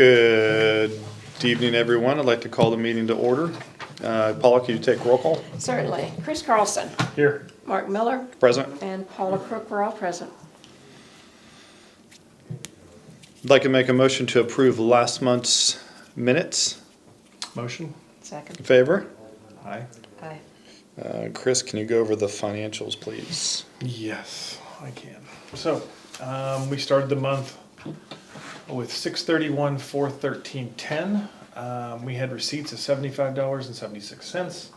Good evening, everyone. I'd like to call the meeting to order. Paula, can you take roll call? Certainly. Chris Carlson. Here. Mark Miller. Present. And Paula Crook were all present. I'd like to make a motion to approve last month's minutes. Motion? Second. In favor? Aye. Aye. Chris, can you go over the financials, please? Yes, I can. So, we started the month with 631, 413, 10. We had receipts of $75.76.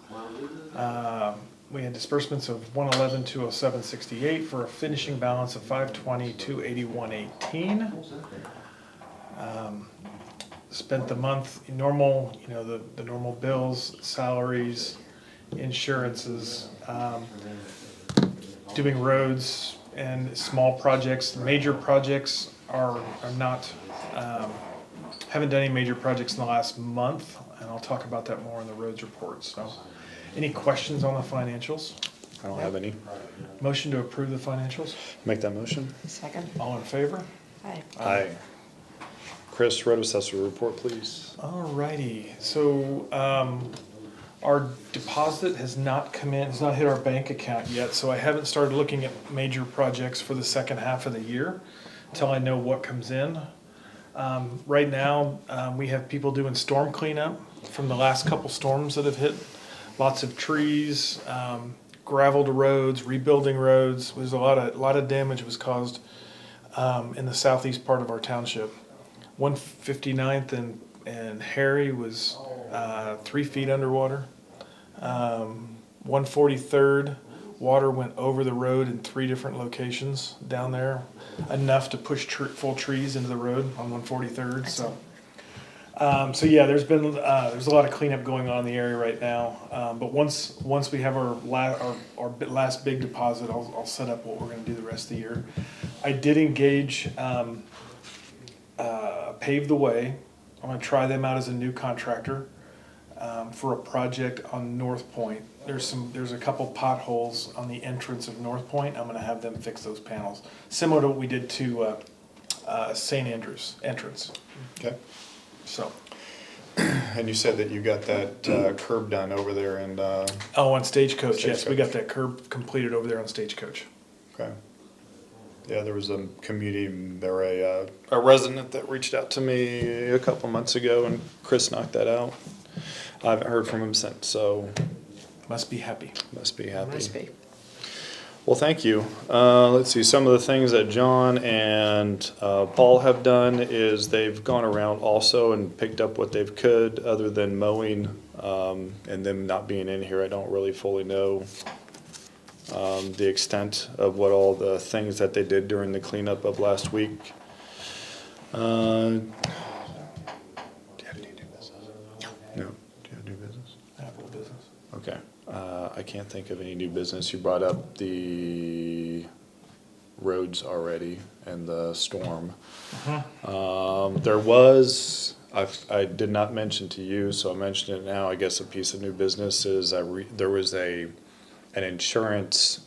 We had disbursements of 111, 207, 68 for a finishing balance of 520, 281, 18. Spent the month in normal, the normal bills, salaries, insurances, doing roads and small projects. Major projects are not, haven't done any major projects in the last month, and I'll talk about that more in the roads report. So, any questions on the financials? I don't have any. Motion to approve the financials? Make that motion. Second. All in favor? Aye. Aye. Chris, road assessor report, please. Alrighty, so our deposit has not come in, has not hit our bank account yet, so I haven't started looking at major projects for the second half of the year until I know what comes in. Right now, we have people doing storm cleanup from the last couple storms that have hit. Lots of trees, graveled roads, rebuilding roads. There's a lot of damage was caused in the southeast part of our township. 159th and Harry was 3 feet underwater. 143rd, water went over the road in 3 different locations down there, enough to push full trees into the road on 143rd. So yeah, there's a lot of cleanup going on in the area right now. But once we have our last big deposit, I'll set up what we're going to do the rest of the year. I did engage Pave the Way. I'm going to try them out as a new contractor for a project on North Point. There's a couple potholes on the entrance of North Point. I'm going to have them fix those panels, similar to what we did to St. Andrews entrance. Okay. So. And you said that you got that curb done over there and On Stagecoach, yes, we Stagecoach. got that curb completed over there on Stagecoach. okay. Yeah, there was a a resident that reached out to me a couple months ago, and Chris knocked that out. I haven't heard from him since, so Must be happy. must be happy. Must be. Well, thank you. Let's see, some of the things that John and Paul have done is they've gone around also and picked up what they've could, other than mowing, and them not being in here. I don't really fully know the extent of what all the things that they did during the cleanup of last week. Do you have any new business? No. Do you have new business? Apple business. Okay. I can't think of any new business. You brought up the roads already and the storm. There was, I did not mention to you, so I mentioned it now. I guess a piece of new business is there was an insurance,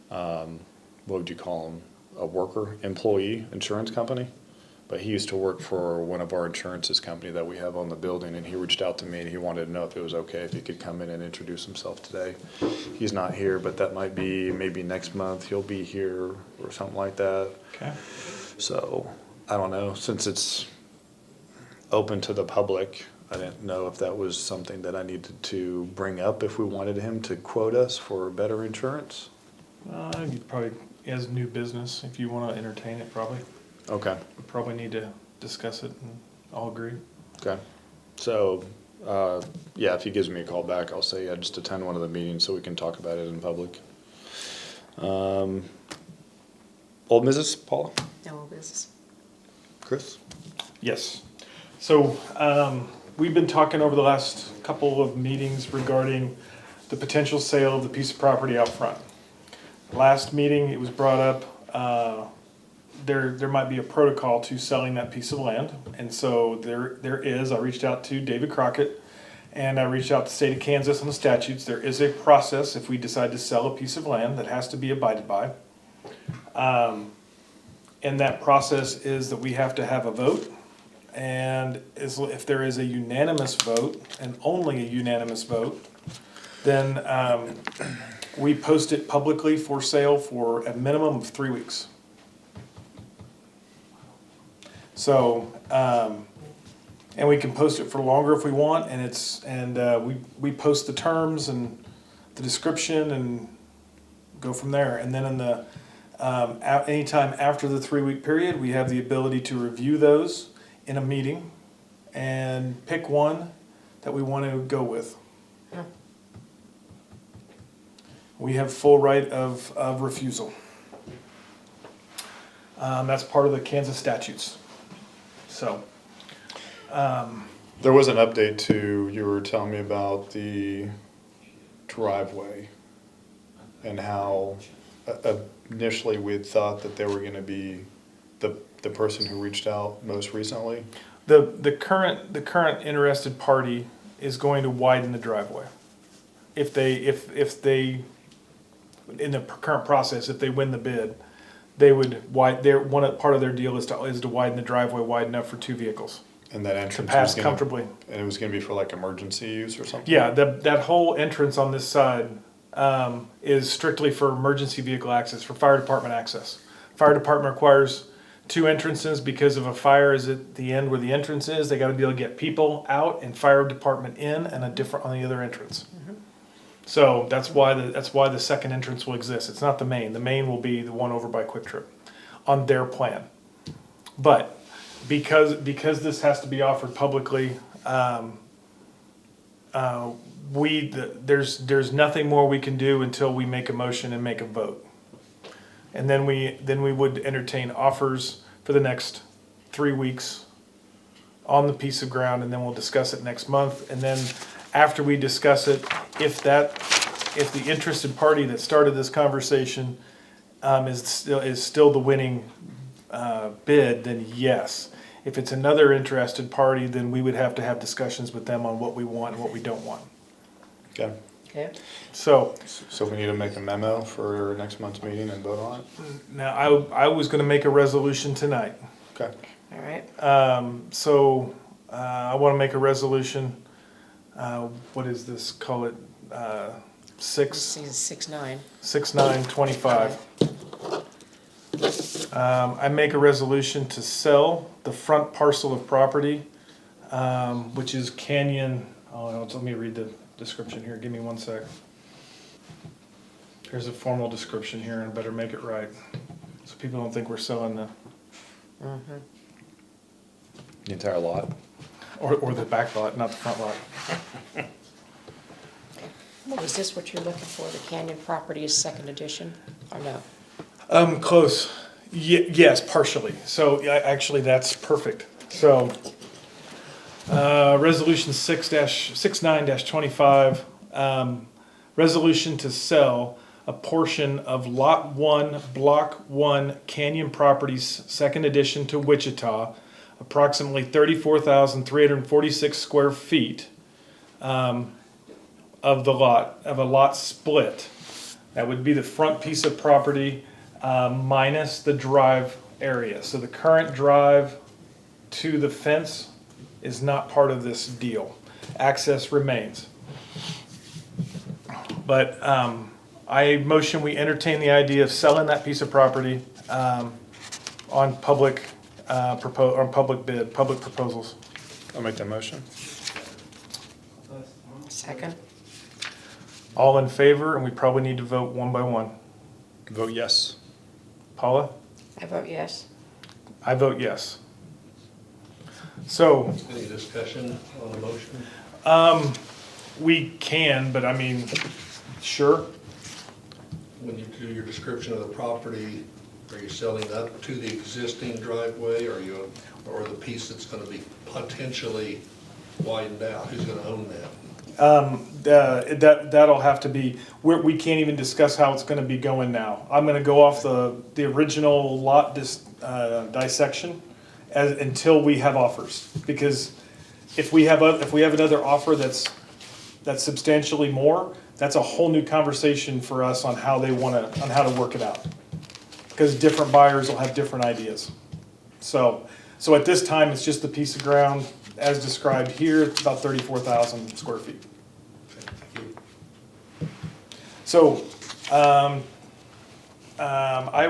what would you call him? A worker, employee insurance company. But he used to work for one of our insurances company that we have on the building, and he reached out to me and he wanted to know if it was okay if he could come in and introduce himself today. He's not here, but that might be maybe next month he'll be here or something like that. Okay. So, I don't know, since it's open to the public, I didn't know if that was something that I needed to bring up if we wanted him to quote us for better insurance. You probably, as new business, if you want to entertain it, probably. Okay. We probably need to discuss it and all agree. Okay. So, yeah, if he gives me a call back, I'll say, yeah, just attend one of the meetings so we can talk about it in public. Old business, Paula? No business. Chris? Yes. So, we've been talking over the last couple of meetings regarding the potential sale of the piece of property out front. Last meeting, it was brought up, there might be a protocol to selling that piece of land. And so there is, I reached out to David Crockett and I reached out to the state of Kansas on the statutes. There is a process if we decide to sell a piece of land that has to be abided by. And that process is that we have to have a vote And if there is a unanimous vote, and only a unanimous vote, then we post it publicly for sale for a minimum of 3 weeks. So, and we can post it for longer if we want, and we post the terms and the description and go from there. And then in the anytime after the 3-week period, we have the ability to review those in a meeting and pick one that we want to go with. We have full right of refusal. That's part of the Kansas statutes. So, There was an update to, you were telling me about the driveway and how initially we had thought that they were gonna be the person who reached out most recently. the current interested party is going to widen the driveway. If they in the current process, if they win the bid, they would part of their deal is to widen the driveway wide enough for 2 vehicles And that to entrance pass was gonna, comfortably. and it was gonna be for like emergency use or something? Yeah, that whole entrance on this side is strictly for emergency vehicle access, for fire department access. Fire department requires 2 entrances because if a fire is at the end where the entrance is, they gotta be able to get people out and fire department in and a different on the other entrance. So that's why the second entrance will exist. It's not the main. The main will be the one over by Quick Trip on their plan. But because this has to be offered publicly, there's nothing more we can do until we make a motion and make a vote. And then we would entertain offers for the next 3 weeks on the piece of ground, and then we'll discuss it next month. And then after we discuss it, if the interested party that started this conversation is still the winning bid, then yes. If it's another interested party, then we would have to have discussions with them on what we want and what we don't want. Okay, Okay. So so we need to make a memo for next month's meeting and vote on it? now I was going to make a resolution tonight. Okay, All right. So I want to make a resolution. What is this? Call it 6-9. 6/9/25. I make a resolution to sell the front parcel of property, which is Canyon. Oh, no, let me read the description here. Give me 1 sec. Here's a formal description here, and I better make it right, so people don't think we're selling the the entire lot? or the back lot, not the front lot. Is this what you're looking for, the Canyon Properties second edition, or no? Close. Yes, partially. So actually, that's perfect. So, resolution 6/9/25, resolution to sell a portion of Lot 1, Block 1, Canyon Properties, second edition to Wichita, approximately 34,346 square feet, of a lot split. That would be the front piece of property, minus the drive area. So the current drive to the fence is not part of this deal. Access remains. But I motion we entertain the idea of selling that piece of property on public proposals. I'll make that motion. Second? All in favor, and we probably need to vote one by one. Vote yes. Paula? I vote yes. I vote yes. So, Any discussion on the motion? we can, but I mean, sure. When you do your description of the property, are you selling up to the existing driveway, or the piece that's gonna be potentially widened out? Who's gonna own that? That'll have to be, we can't even discuss how it's gonna be going now. I'm gonna go off the original lot dissection until we have offers. Because if we have another offer that's substantially more, that's a whole new conversation for us on how to work it out. Because different buyers will have different ideas. So, So at this time, it's just the piece of ground as described here, it's about 34,000 square feet. So, I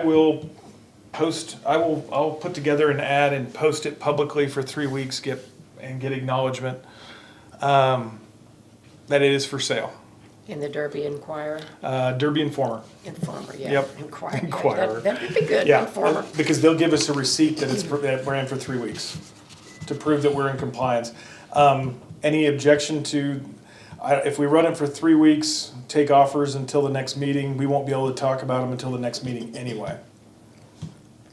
will I'll put together an ad and post it publicly for 3 weeks, get acknowledgement, that it is for sale. In the Derby Inquirer, Derby Informer. Informer, yeah. Yep. Inquirer. That would be good, Yeah, Informer. because they'll give us a receipt that that ran for 3 weeks to prove that we're in compliance. Any objection to, if we run it for 3 weeks, take offers until the next meeting, we won't be able to talk about them until the next meeting anyway.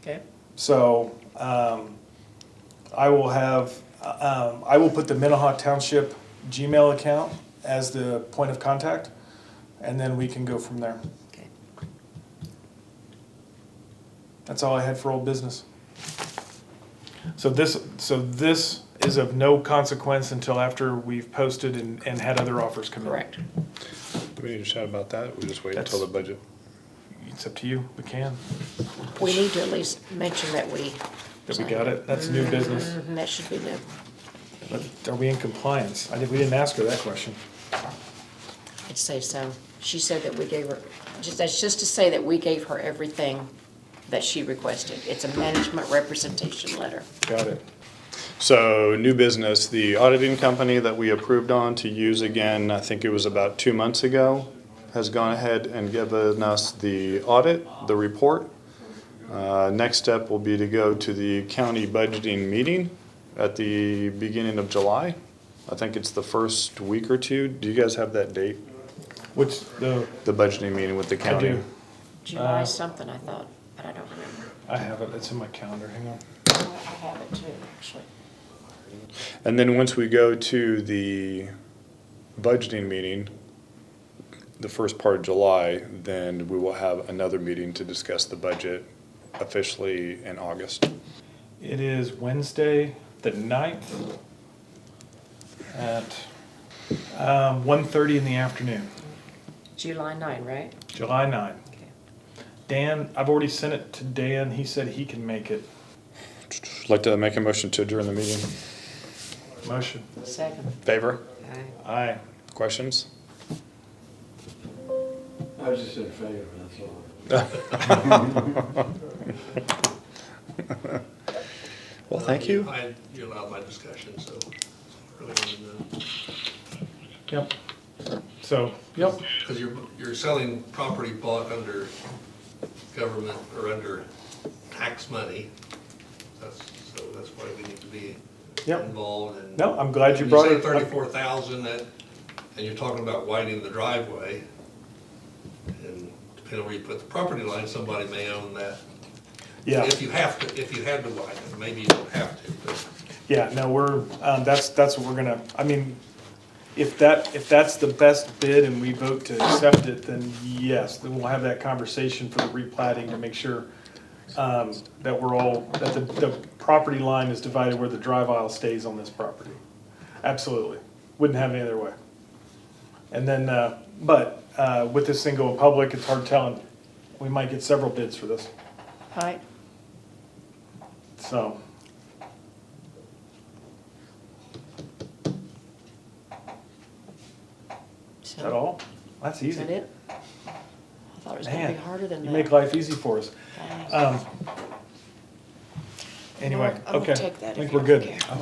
Okay, So, I will put the Minnehaha Township Gmail account as the point of contact, and then we can go from there. okay. That's all I had for old business. So this is of no consequence until after we've posted and had other offers come in. Correct. Do we need to chat about that? We just wait until the budget. It's up to you, we can. We need to at least mention that we. That we got it, that's new business. Mhm, that should be new. But are we in compliance? We didn't ask her that question. I'd say so. She said that we gave her, that's just to say that we gave her everything that she requested. It's a management representation letter. Got it. So, new business, the auditing company that we approved on to use again, I think it was about 2 months ago, has gone ahead and given us the audit, the report. Next step will be to go to the county budgeting meeting at the beginning of July. I think it's the first week or two. Do you guys have that date? Which, The budgeting meeting with the I county? do, July something, I thought, but I don't remember. I have it, it's in my calendar, hang on. Oh, I have it too, actually. And then once we go to the budgeting meeting, the first part of July, then we will have another meeting to discuss the budget officially in August. It is Wednesday, the 9th at 1:30 in the afternoon, July 9, right? July 9. Okay. Dan, I've already sent it to Dan, he said he can make it. I'd like to make a motion to adjourn the meeting. Motion. Second. Favor? Aye. Aye. Questions? I was just in favor, that's all. Well, thank you. You allowed my discussion, so I really wanted to know. Yep. So, yep, Because you're selling property bought under government or under tax money. So that's why we need to be Yep. involved and. No, I'm glad you brought You it said up. 34,000 and you're talking about widening the driveway. And depending on where you put the property line, somebody may own that. yeah. If you had to widen it, maybe you don't have to, but. Yeah, no, we're, that's what we're gonna, I mean, if that's the best bid and we vote to accept it, then yes, then we'll have that conversation for the replatting to make sure that we're all, that the property line is divided where the drive aisle stays on this property. Absolutely. Wouldn't have it any other way. And then, but with this thing going public, it's hard telling. We might get several bids for this, Right. so. Is that all? That's Is easy. that it? I thought it was gonna be Man, harder than you that. make life easy for us. Thanks. Anyway, I'm gonna okay, take that I if think you we're don't good. care.